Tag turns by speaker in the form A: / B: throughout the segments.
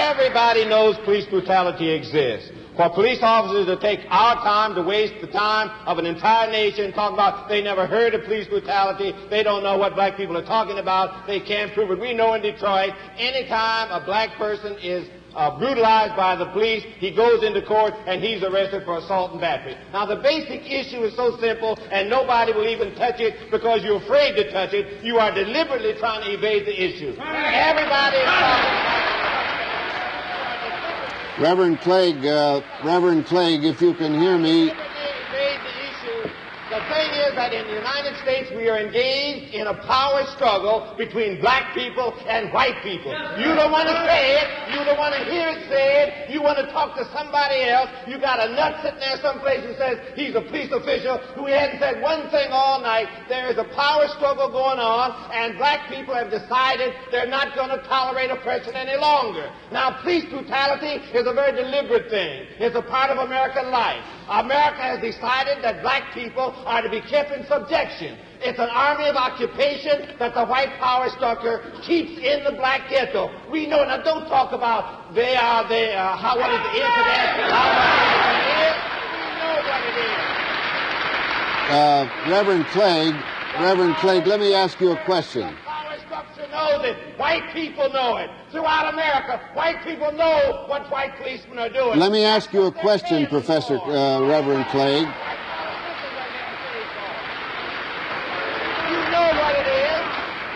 A: Everybody knows police brutality exists. For police officers to take our time to waste the time of an entire nation talking about they never heard of police brutality, they don't know what black people are talking about, they can't prove it. We know in Detroit, anytime a black person is brutalized by the police, he goes into court and he's arrested for assault and battery. Now the basic issue is so simple and nobody will even touch it because you're afraid to touch it. You are deliberately trying to evade the issue. Everybody is talking.
B: Reverend Clegg, if you can hear me.
A: The thing is that in the United States we are engaged in a power struggle between black people and white people. You don't want to say it. You don't want to hear it said. You want to talk to somebody else. You got a nut sitting there someplace who says he's a police official who hasn't said one thing all night. There is a power struggle going on, and black people have decided they're not going to tolerate oppression any longer. Now, police brutality is a very deliberate thing. It's a part of American life. America has decided that black people are to be kept in subjection. It's an army of occupation that the white power structure keeps in the black ghetto. We know. Now, don't talk about what is the incident, how much it is. We know what it is.
B: Reverend Clegg, let me ask you a question.
A: The power structure knows it. White people know it. Throughout America, white people know what white policemen are doing.
B: Let me ask you a question, Reverend Clegg.
A: What it is.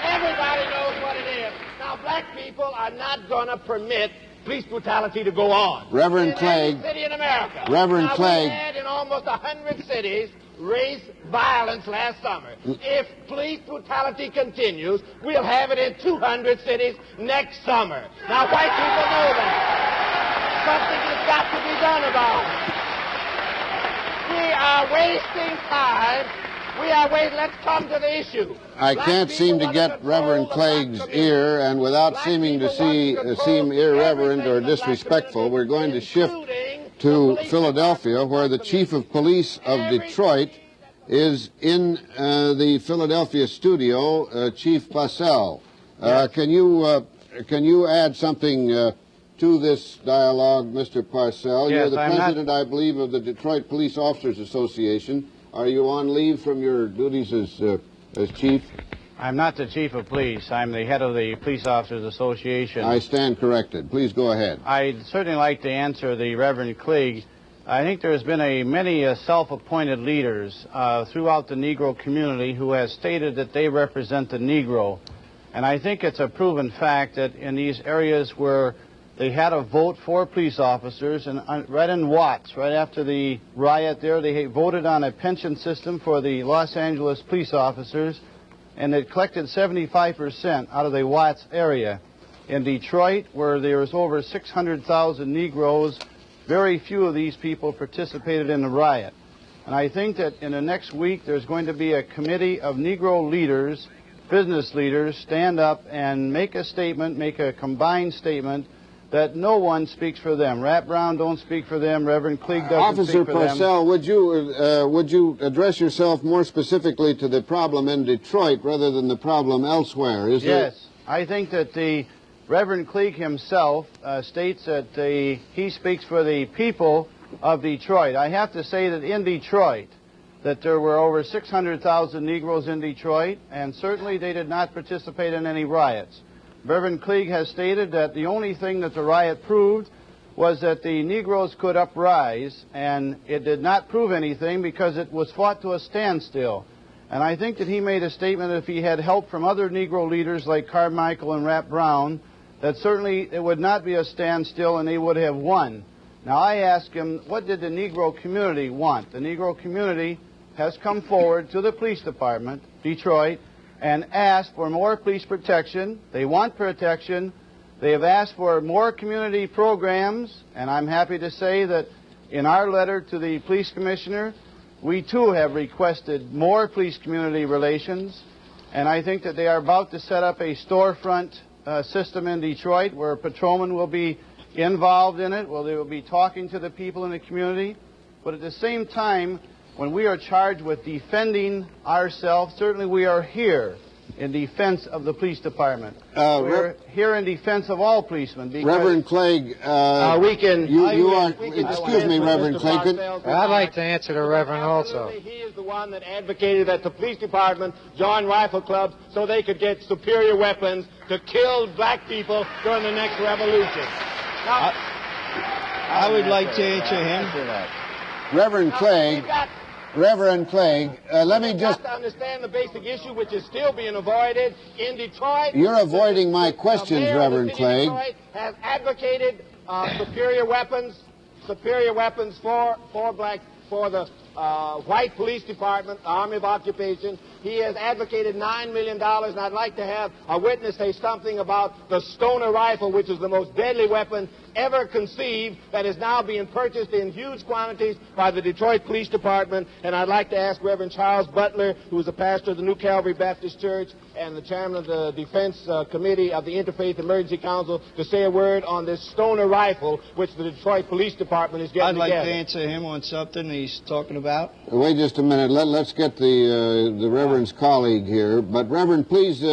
A: Everybody knows what it is. Now, black people are not going to permit police brutality to go on.
B: Reverend Clegg.
A: In any city in America.
B: Reverend Clegg.
A: We had in almost 100 cities race violence last summer. If police brutality continues, we'll have it in 200 cities next summer. Now, white people know that. Something has got to be done about it. We are wasting time. Let's come to the issue.
B: I can't seem to get Reverend Clegg's ear, and without seeming to seem irreverent or disrespectful, we're going to shift to Philadelphia, where the chief of police of Detroit is in the Philadelphia studio, Chief Parcell. Can you add something to this dialogue, Mr. Parcell?
C: Yes,
B: You're the president, I believe, of the Detroit Police Officers Association. Are you on leave from your duties as chief?
C: I'm not the chief of police. I'm the head of the Police Officers Association.
B: I stand corrected. Please go ahead.
C: I'd certainly like to answer the Reverend Clegg. I think there's been many self-appointed leaders throughout the Negro community who have stated that they represent the Negro. And I think it's a proven fact that in these areas where they had a vote for police officers, and right in Watts, right after the riot there, they voted on a pension system for the Los Angeles police officers, and it collected 75% out of the Watts area. In Detroit, where there was over 600,000 Negroes, very few of these people participated in the riot. And I think that in the next week there's going to be a committee of Negro leaders, business leaders, stand up and make a statement, make a combined statement that no one speaks for them. Rat Brown don't speak for them. Reverend Clegg doesn't speak for them.
B: Officer Parcell, would you address yourself more specifically to the problem in Detroit rather than the problem elsewhere?
C: Yes, I think that the Reverend Clegg himself states that he speaks for the people of Detroit. I have to say that in Detroit, that there were over 600,000 Negroes in Detroit, and certainly they did not participate in any riots. Reverend Clegg has stated that the only thing that the riot proved was that the Negroes could uprise, and it did not prove anything because it was fought to a standstill. And I think that he made a statement that if he had help from other Negro leaders like Carmichael and Rat Brown, that certainly it would not be a standstill and they would have won. Now I asked him, what did the Negro community want? The Negro community has come forward to the police department, Detroit, and asked for more police protection. They want protection. They have asked for more community programs, and I'm happy to say that in our letter to the police commissioner, we too have requested more police community relations, and I think that they are about to set up a storefront system in Detroit where patrolmen will be involved in it, where they will be talking to the people in the community. But at the same time, when we are charged with defending ourselves, certainly we are here in defense of the police department. We're here in defense of all policemen.
B: Reverend Clegg, excuse me, Reverend Clegg.
D: I'd like to answer the Reverend also.
A: He is the one that advocated that the police department join rifle clubs so they could get superior weapons to kill black people during the next revolution. Now,
C: I would like to answer him.
B: Reverend Clegg, let me just...
A: to understand the basic issue, which is still being avoided in Detroit.
B: You're avoiding my questions, Reverend Clegg.
A: Detroit has advocated superior weapons for the white police department, Army of Occupation. He has advocated $9 million, and I'd like to have a witness say something about the Stoner rifle, which is the most deadly weapon ever conceived, that is now being purchased in huge quantities by the Detroit Police Department. And I'd like to ask Reverend Charles Butler, who is a pastor of the New Calvary Baptist Church and the chairman of the Defense Committee of the Interfaith Emergency Council, to say a word on this Stoner rifle, which the Detroit Police Department is getting together.
C: I'd like to answer him on something he's talking about.
B: Wait just a minute. Let's get the Reverend's colleague here. But, Reverend, please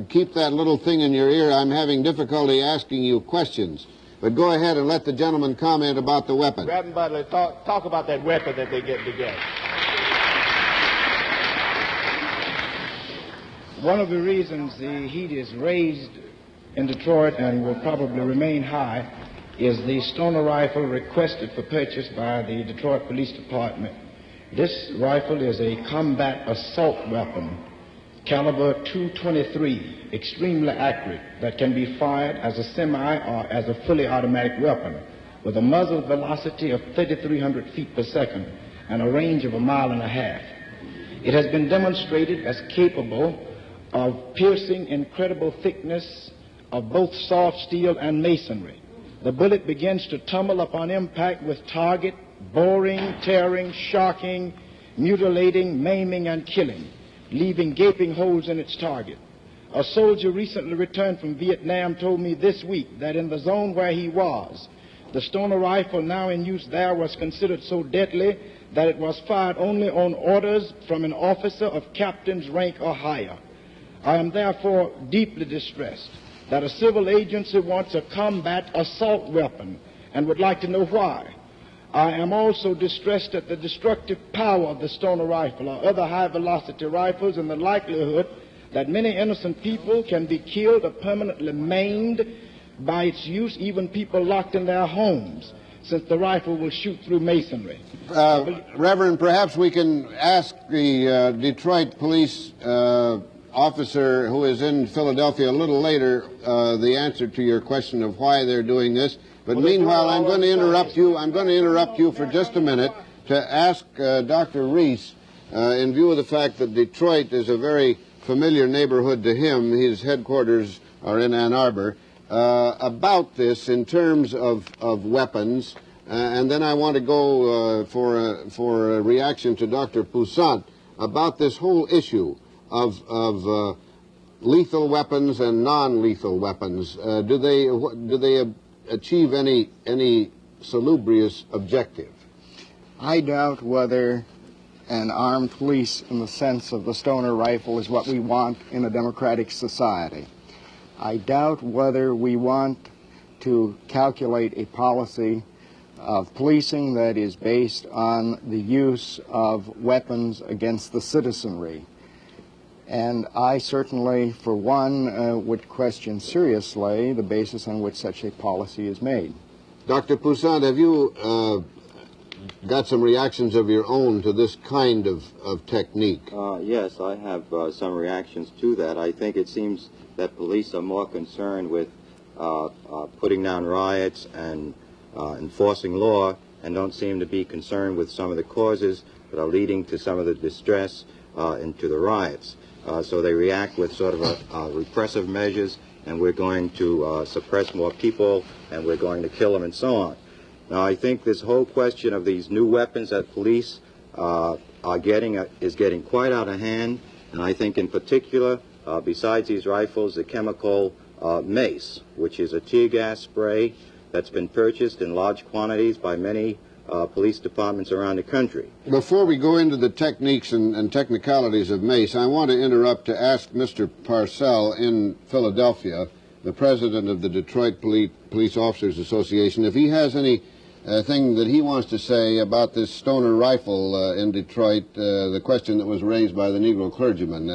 B: keep that little thing in your ear. I'm having difficulty asking you questions. But go ahead and let the gentleman comment about the weapon.
A: Reverend Butler, talk about that weapon that they get together.
D: One of the reasons the heat is raised in Detroit and will probably remain high is the Stoner rifle requested for purchase by the Detroit Police Department. This rifle is a combat assault weapon, caliber .223, extremely accurate, that can be fired as a semi or as a fully automatic weapon with a muzzle velocity of 3,300 feet per second and a range of 1.5 miles. It has been demonstrated as capable of piercing incredible thickness of both soft steel and masonry. The bullet begins to tumble upon impact with target, boring, tearing, shocking, mutilating, maiming, and killing, leaving gaping holes in its target. A soldier recently returned from Vietnam told me this week that in the zone where he was, the Stoner rifle now in use there was considered so deadly that it was fired only on orders from an officer of captain's rank or higher. I am therefore deeply distressed that a civil agency wants a combat assault weapon and would like to know why. I am also distressed at the destructive power of the Stoner rifle or other high-velocity rifles and the likelihood that many innocent people can be killed or permanently maimed by its use, even people locked in their homes, since the rifle will shoot through masonry.
B: Reverend, perhaps we can ask the Detroit police officer who is in Philadelphia a little later the answer to your question of why they're doing this. But meanwhile, I'm going to interrupt you. I'm going to interrupt you for just a minute to ask Dr. Reese, in view of the fact that Detroit is a very familiar neighborhood to him, his headquarters are in Ann Arbor, about this in terms of weapons. And then I want to go for a reaction to Dr. Poussaint about this whole issue of lethal weapons and non-lethal weapons. Do they achieve any salubrious objective?
E: I doubt whether an armed police in the sense of the Stoner rifle is what we want in a democratic society. I doubt whether we want to calculate a policy of policing that is based on the use of weapons against the citizenry. And I certainly, for one, would question seriously the basis on which such a policy is made.
B: Dr. Poussaint, have you got some reactions of your own to this kind of technique?
F: Yes, I have some reactions to that. I think it seems that police are more concerned with putting down riots and enforcing law, and don't seem to be concerned with some of the causes that are leading to some of the distress into the riots. So they react with sort of repressive measures, and we're going to suppress more people, and we're going to kill them, and so on. Now, I think this whole question of these new weapons that police are getting is getting quite out of hand, and I think in particular, besides these rifles, the chemical mace, which is a tear gas spray that's been purchased in large quantities by many police departments around the country.
B: Before we go into the techniques and technicalities of mace, I want to interrupt to ask Mr. Parcell in Philadelphia, the president of the Detroit Police Officers Association, if he has any thing that he wants to say about this stoner rifle in Detroit, the question that was raised by the Negro clergyman.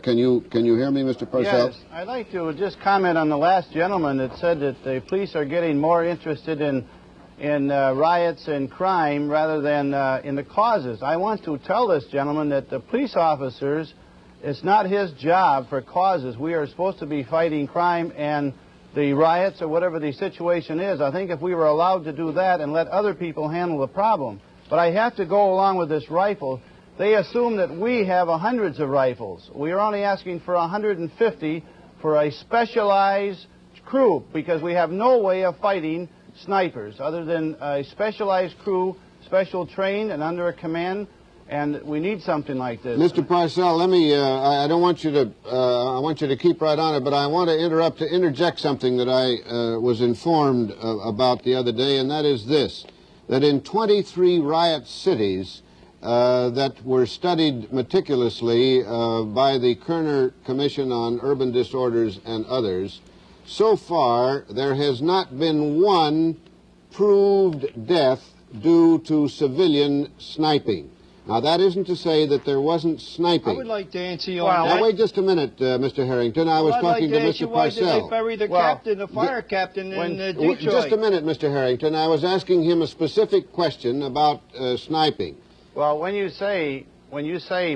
B: Can you hear me, Mr. Parcell?
C: Yes, I'd like to just comment on the last gentleman that said that the police are getting more interested in riots and crime rather than in the causes. I want to tell this gentleman that the police officers, it's not his job for causes. We are supposed to be fighting crime and the riots or whatever the situation is. I think if we were allowed to do that and let other people handle the problem. But I have to go along with this rifle. They assume that we have hundreds of rifles. We are only asking for 150 for a specialized crew because we have no way of fighting snipers other than a specialized crew, special trained and under a command. And we need something like this.
B: Mr. Parcell, let me, I don't want you to, I want you to keep right on it, but I want to interject something that I was informed about the other day, and that is this, that in 23 riot cities that were studied meticulously by the Kerner Commission on Urban Disorders and others, so far there has not been one proved death due to civilian sniping. Now, that isn't to say that there wasn't sniping.
G: I would like to answer you on that.
B: Now, wait just a minute, Mr. Harrington. I was talking to Mr. Parcell.
G: Why did they bury the captain, the fire captain in Detroit?
B: Just a minute, Mr. Harrington. I was asking him a specific question about sniping.
C: Well, when you say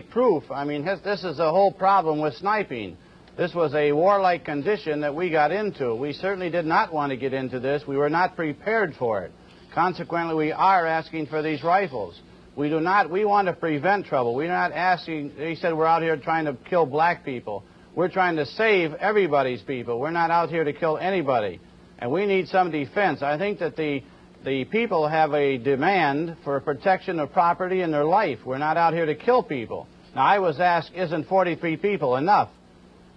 C: proof, I mean, this is the whole problem with sniping. This was a warlike condition that we got into. We certainly did not want to get into this. We were not prepared for it. Consequently, we are asking for these rifles. We want to prevent trouble. We're not asking, he said we're out here trying to kill black people. We're trying to save everybody's people. We're not out here to kill anybody. And we need some defense. I think that the people have a demand for protection of property and their life. We're not out here to kill people. Now, I was asked, isn't 43 people enough?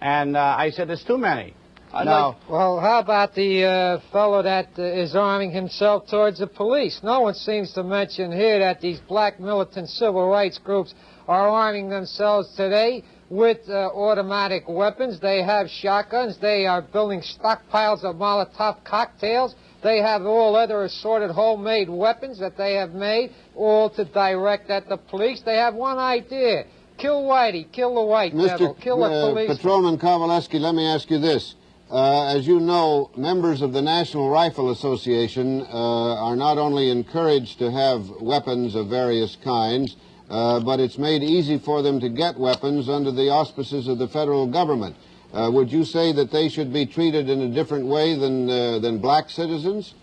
C: And I said, it's too many.
H: Well, how about the fellow that is arming himself towards the police? No one seems to mention here that these black militant civil rights groups are arming themselves today with automatic weapons. They have shotguns. They are building stockpiles of Molotov cocktails. They have all other assorted homemade weapons that they have made, all to direct at the police. They have one idea. Kill Whitey, kill the white devil, kill the police.
B: Patrolman Kowaleski, let me ask you this. As you know, members of the National Rifle Association are not only encouraged to have weapons of various kinds, but it's made easy for them to get weapons under the auspices of the federal government. Would you say that they should be treated in a different way than black citizens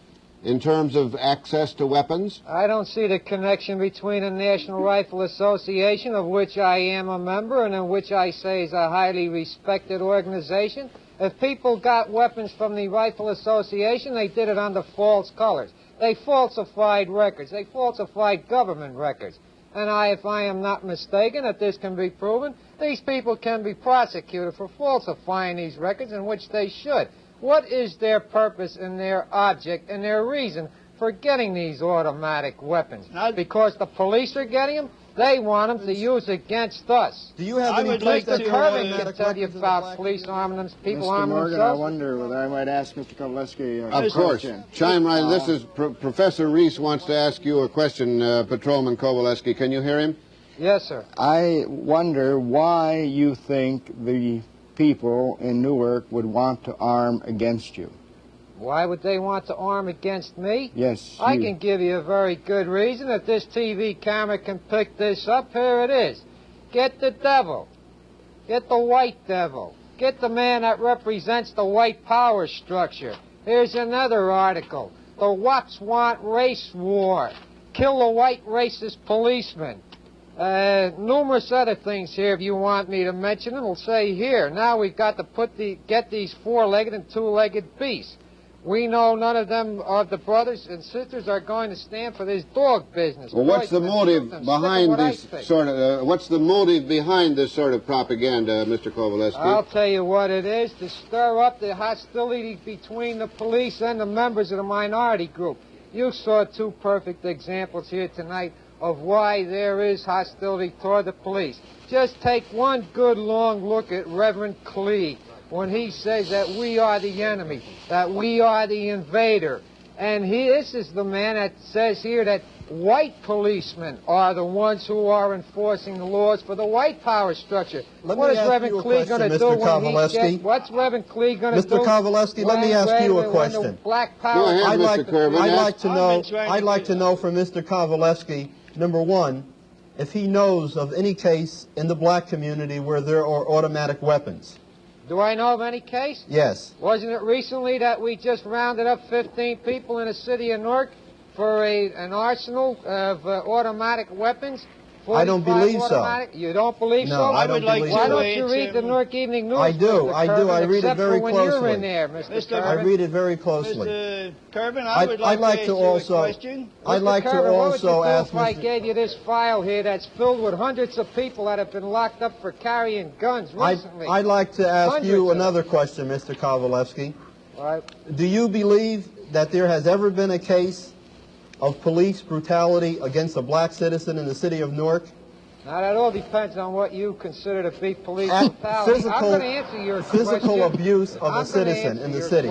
B: in terms of access to weapons?
H: I don't see the connection between the National Rifle Association, of which I am a member and in which I say is a highly respected organization. If people got weapons from the Rifle Association, they did it under false colors. They falsified records. They falsified government records. And if I am not mistaken, if this can be proven, these people can be prosecuted for falsifying these records, in which they should. What is their purpose and their object and their reason for getting these automatic weapons? Because the police are getting them? They want them to use against us.
G: Do you have any place
H: Mr. Kirby can tell you about police arming them, people arming
E: Morgan,
H: themselves.
E: I wonder whether I might ask Mr. Kowaleski
B: Of course. Chime right in. This is Professor Reese wants to ask you a question, Patrolman Kowaleski. Can you hear him?
H: Yes, sir.
E: I wonder why you think the people in Newark would want to arm against you.
H: Why would they want to arm against me?
E: Yes,
H: I can give you a very good reason. If this TV camera can pick this up, here it is. Get the devil. Get the white devil. Get the man that represents the white power structure. Here's another article. The WAPs want race war. Kill the white racist policeman. Numerous other things here, if you want me to mention them, will say here. Now we've got to get these four-legged and two-legged beasts. We know none of them, of the brothers and sisters, are going to stand for this dog business.
B: Well, what's the motive behind this sort of? What's the motive behind this sort of propaganda, Mr. Kowaleski?
H: I'll tell you what it is: to stir up the hostility between the police and the members of the minority group. You saw two perfect examples here tonight of why there is hostility toward the police. Just take one good long look at Reverend Cleage when he says that we are the enemy, that we are the invader. And this is the man that says here that white policemen are the ones who are enforcing the laws for the white power structure. What is Reverend Cleage going to do when he gets... What's Reverend Cleage going to do?
I: Mr. Kowaleski, let me ask you a question.
H: Black power...
B: Go ahead, Mr. Kervin.
I: I'd like to know from Mr. Kowaleski, number one, if he knows of any case in the black community where there are automatic weapons.
H: Do I know of any case?
I: Yes.
H: Wasn't it recently that we just rounded up 15 people in the city of Newark for an arsenal of automatic weapons?
I: I don't believe
H: automatic?
I: so.
H: You don't believe so?
I: No, I don't believe so.
H: Why don't you read the Newark Evening News?
I: I do. I read it very
H: when
I: closely.
H: You're in there, Mr. Kervin.
I: I read it very closely.
G: Mr. Kervin, I would like to ask you a question.
I: I'd like to also ask
H: if I gave you this file here that's filled with hundreds of people that have been locked up for carrying guns recently?
I: I'd like to ask you another question, Mr. Kowaleski.
H: Right.
I: Do you believe that there has ever been a case of police brutality against a black citizen in the city of Newark?
H: Now, that all depends on what you consider to be police brutality. I'm going to answer your question.
I: Physical abuse of a citizen in the city.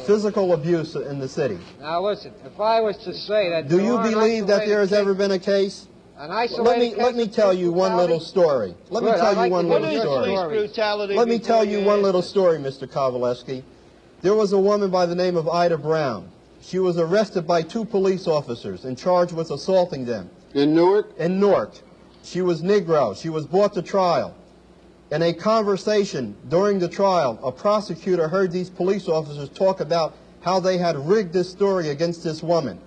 I: Physical abuse in the city.
H: Now, listen, if I was to say that...
I: Do you believe that there has ever been a case?
H: An isolated
I: Let me tell you one little story. Let me tell you one little story. Let me tell you one little story, Mr. Kowaleski. There was a woman by the name of Ida Brown. She was arrested by 2 police officers and charged with assaulting them.
B: In Newark?
I: In Newark. She was Negro. She was brought to trial. In a conversation during the trial, a prosecutor heard these police officers talk about how they had rigged this story against this woman.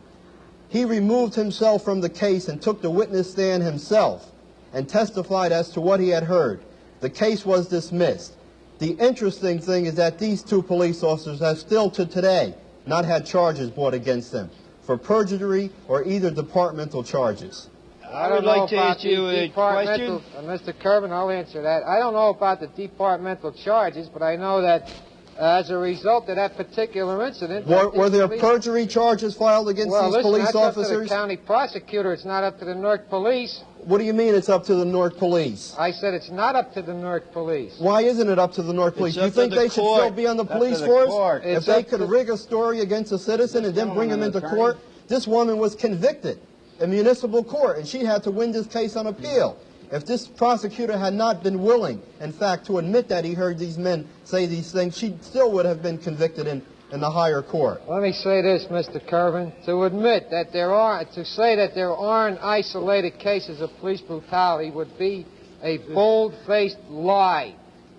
I: He removed himself from the case and took the witness stand himself and testified as to what he had heard. The case was dismissed. The interesting thing is that these 2 police officers have still to today not had charges brought against them for perjury or either departmental charges.
G: I would like to ask you a question.
H: Mr. Kervin, I'll answer that. I don't know about the departmental charges, but I know that as a result of that particular incident...
I: Were there perjury charges filed against these police officers?
H: That's up to the county prosecutor. It's not up to the Newark police.
I: What do you mean it's up to the Newark police?
H: I said it's not up to the Newark police.
I: Why isn't it up to the Newark police? Do you think they should still be on the police force? If they could rig a story against a citizen and then bring him into court? This woman was convicted in municipal court, and she had to win this case on appeal. If this prosecutor had not been willing, in fact, to admit that he heard these men say these things, she still would have been convicted in the higher court.
H: Let me say this, Mr. Kervin. To admit that to say that there aren't isolated cases of police brutality would be a bold-faced lie.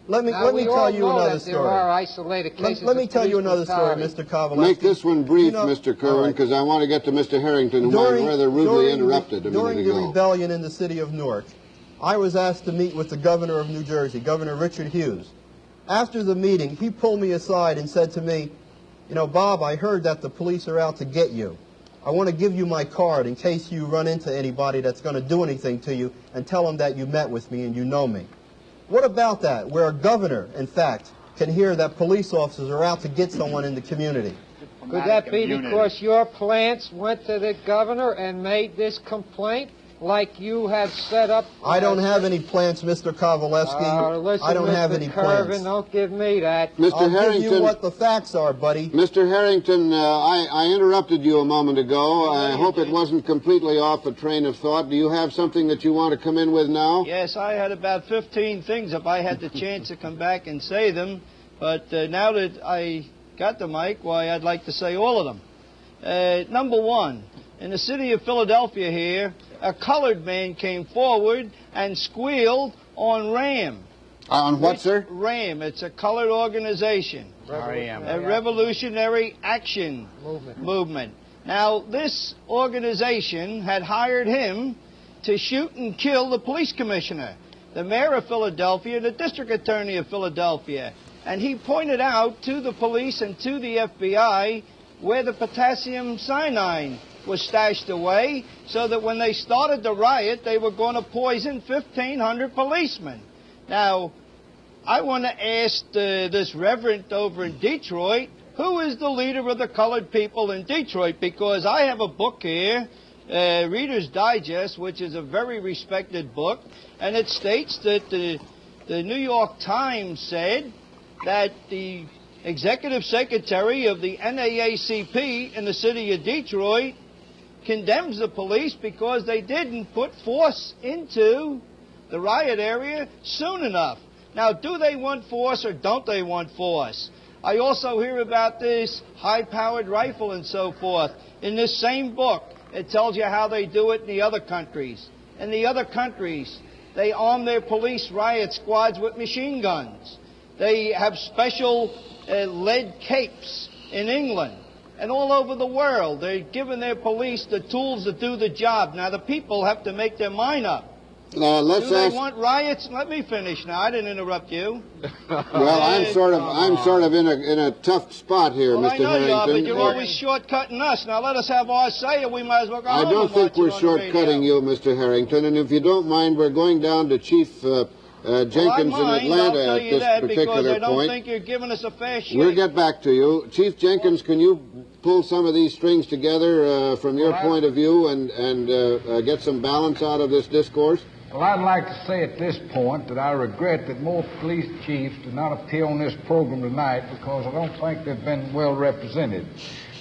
I: Let me tell you another story.
H: There are isolated cases
I: Let me tell you another story, Mr. Kowaleski.
B: Make this one brief, Mr. Kervin, because I want to get to Mr. Harrington, who I rather rudely interrupted a minute ago.
I: During the rebellion in the city of Newark, I was asked to meet with the governor of New Jersey, Governor Richard Hughes. After the meeting, he pulled me aside and said to me, "You know, Bob, I heard that the police are out to get you. I want to give you my card in case you run into anybody that's going to do anything to you, and tell them that you met with me and you know me." What about that, where a governor, in fact, can hear that police officers are out to get someone in the community?
H: Could that be because your plants went to the governor and made this complaint? like you have set up.
I: I don't have any plants, Mr. Kowaleski.
H: Listen,
I: I don't have
H: Mr.
I: any
H: Kervin,
I: plants.
H: Don't give me that.
B: Mr.
I: I'll
B: Harrington,
I: give you what the facts are, buddy.
B: Mr. Harrington, I interrupted you a moment ago. I hope it wasn't completely off a train of thought. Do you have something that you want to come in with now?
G: Yes, I had about 15 things if I had the chance to come back and say them. But now that I got the mic, why, I'd like to say all of them. Number one, in the city of Philadelphia here, a colored man came forward and squealed on RAM.
B: On what, sir?
G: RAM. It's a colored organization. A Revolutionary Action Movement. Now, this organization had hired him to shoot and kill the police commissioner, the mayor of Philadelphia, the district attorney of Philadelphia. And he pointed out to the police and to the FBI where the potassium cyanide was stashed away, so that when they started the riot, they were going to poison 1,500 policemen. Now, I want to ask this reverend over in Detroit, who is the leader of the colored people in Detroit? Because I have a book here, Reader's Digest, which is a very respected book, and it states that the New York Times said that the executive secretary of the NAACP in the city of Detroit condemns the police because they didn't put force into the riot area soon enough. Now, do they want force or don't they want force? I also hear about this high-powered rifle and so forth. In this same book, it tells you how they do it in the other countries. In the other countries, they arm their police riot squads with machine guns. They have special lead capes in England. And all over the world, they're giving their police the tools to do the job. Now, the people have to make their mind up. Do they want riots? Let me finish now. I didn't interrupt you.
B: Well, I'm sort of in a tough spot here,
G: well,
B: Mr.
G: I know
B: Harrington.
G: you are, but you're always shortcutting us. Now let us have our say, or we might as well go home.
B: I don't think we're shortcutting you, Mr. Harrington. And if you don't mind, we're going down to Chief Jenkins in Atlanta at this particular
G: I don't
B: point.
G: think you're giving us a fair shake.
B: We'll get back to you. Chief Jenkins, can you pull some of these strings together from your point of view and get some balance out of this discourse?
J: Well, I'd like to say at this point that I regret that more police chiefs did not appear on this program tonight because I don't think they've been well represented.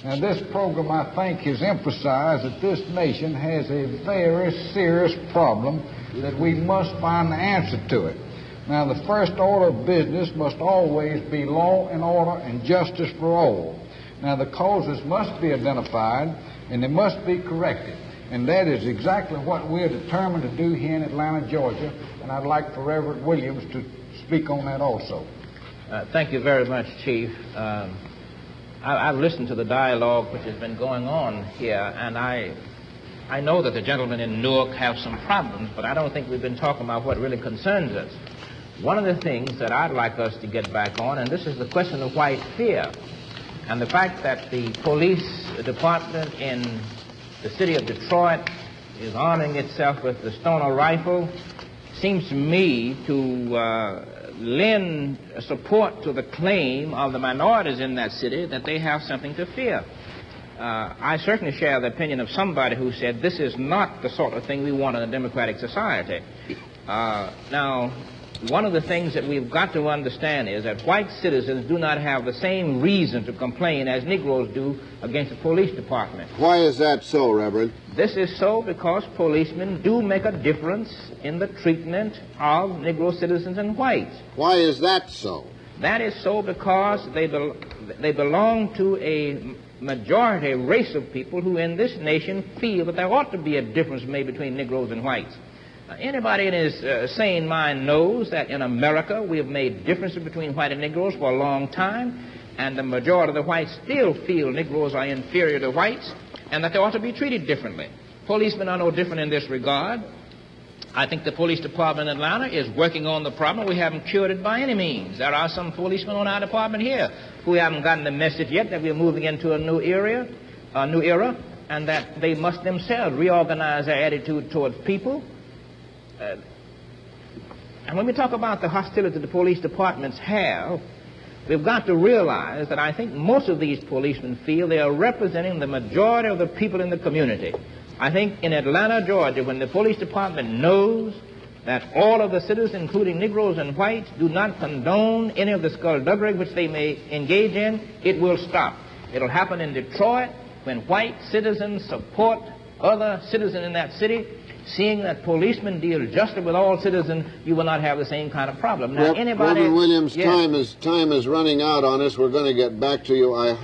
J: Now, this program, I think, has emphasized that this nation has a very serious problem that we must find the answer to it. Now, the first order of business must always be law and order and justice for all. Now, the causes must be identified and they must be corrected. And that is exactly what we're determined to do here in Atlanta, Georgia. And I'd like for Reverend Williams to speak on that also.
K: Thank you very much, Chief. I've listened to the dialogue which has been going on here, and I know that the gentlemen in Newark have some problems, but I don't think we've been talking about what really concerns us. One of the things that I'd like us to get back on, and this is the question of white fear, and the fact that the police department in the city of Detroit is arming itself with the Stoner rifle seems to me to lend support to the claim of the minorities in that city that they have something to fear. I certainly share the opinion of somebody who said this is not the sort of thing we want in a democratic society. Now, one of the things that we've got to understand is that white citizens do not have the same reason to complain as Negroes do against the police department.
B: Why is that so, Reverend?
K: This is so because policemen do make a difference in the treatment of Negro citizens and whites.
B: Why is that so?
K: That is so because they belong to a majority race of people who in this nation feel that there ought to be a difference made between Negroes and whites. Anybody in his sane mind knows that in America we have made differences between white and Negroes for a long time, and the majority of the whites still feel Negroes are inferior to whites and that they ought to be treated differently. Policemen are no different in this regard. I think the police department in Atlanta is working on the problem. We haven't cured it by any means. There are some policemen on our department here who haven't gotten the message yet that we're moving into a new era, and that they must themselves reorganize their attitude towards people. And when we talk about the hostility the police departments have, we've got to realize that I think most of these policemen feel they are representing the majority of the people in the community. I think in Atlanta, Georgia, when the police department knows that all of the citizens, including Negroes and whites, do not condone any of the skullduggery which they may engage in, it will stop. It'll happen in Detroit when white citizens support other citizens in that city. Seeing that policemen deal justly with all citizens, you will not have the same kind of problem. Now,
B: Reverend Williams, yes. Time is running out on us. We're going to get back to you, I hope.